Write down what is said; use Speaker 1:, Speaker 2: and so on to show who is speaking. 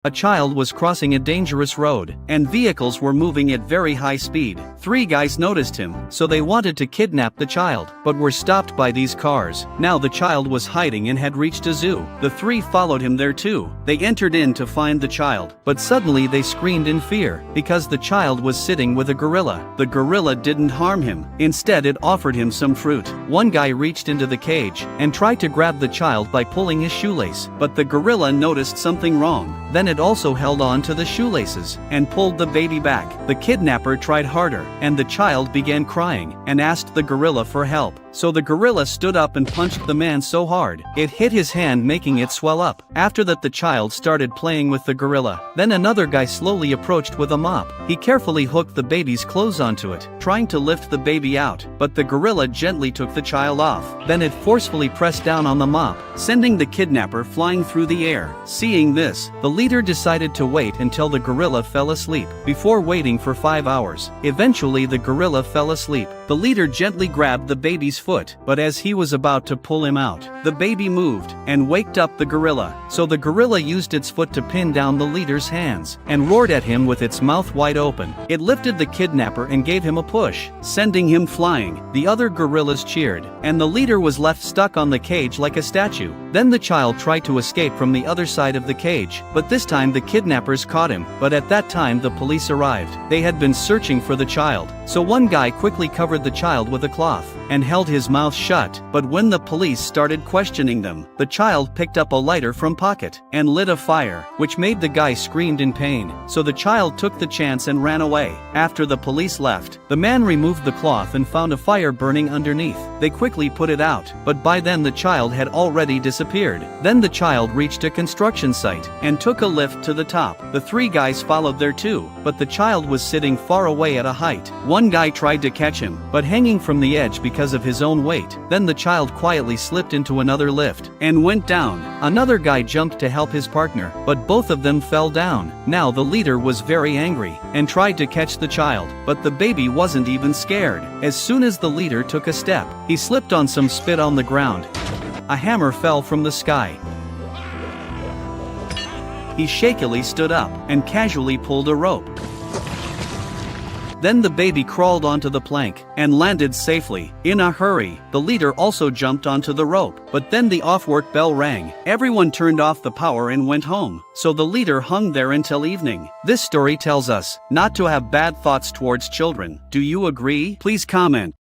Speaker 1: A child was crossing a dangerous road, and vehicles were moving at very high speed. Three guys noticed him, so they wanted to kidnap the child, but were stopped by these cars. Now the child was hiding and had reached a zoo. The three followed him there too. They entered in to find the child, but suddenly they screamed in fear, because the child was sitting with a gorilla. The gorilla didn't harm him. Instead, it offered him some fruit. One guy reached into the cage, and tried to grab the child by pulling his shoelace, but the gorilla noticed something wrong. Then it also held on to the shoelaces, and pulled the baby back. The kidnapper tried harder, and the child began crying, and asked the gorilla for help. So the gorilla stood up and punched the man so hard, it hit his hand, making it swell up. After that, the child started playing with the gorilla. Then another guy slowly approached with a mop. He carefully hooked the baby's clothes onto it, trying to lift the baby out, but the gorilla gently took the child off. Then it forcefully pressed down on the mop, sending the kidnapper flying through the air. Seeing this, the leader decided to wait until the gorilla fell asleep, before waiting for 5 hours. Eventually the gorilla fell asleep. The leader gently grabbed the baby's foot, but as he was about to pull him out, the baby moved, and waked up the gorilla. So the gorilla used its foot to pin down the leader's hands, and roared at him with its mouth wide open. It lifted the kidnapper and gave him a push, sending him flying. The other gorillas cheered, and the leader was left stuck on the cage like a statue. Then the child tried to escape from the other side of the cage, but this time the kidnappers caught him. But at that time the police arrived. They had been searching for the child, so one guy quickly covered the child with a cloth, and held his mouth shut. But when the police started questioning them, the child picked up a lighter from pocket, and lit a fire, which made the guy screamed in pain. So the child took the chance and ran away. After the police left, the man removed the cloth and found a fire burning underneath. They quickly put it out, but by then the child had already disappeared. Then the child reached a construction site, and took a lift to the top. The three guys followed there too, but the child was sitting far away at a height. One guy tried to catch him, but hanging from the edge because of his own weight. Then the child quietly slipped into another lift, and went down. Another guy jumped to help his partner, but both of them fell down. Now the leader was very angry, and tried to catch the child, but the baby wasn't even scared. As soon as the leader took a step, he slipped on some spit on the ground. A hammer fell from the sky. He shakily stood up, and casually pulled a rope. Then the baby crawled onto the plank, and landed safely. In a hurry, the leader also jumped onto the rope, but then the off-work bell rang. Everyone turned off the power and went home, so the leader hung there until evening. This story tells us not to have bad thoughts towards children. Do you agree? Please comment.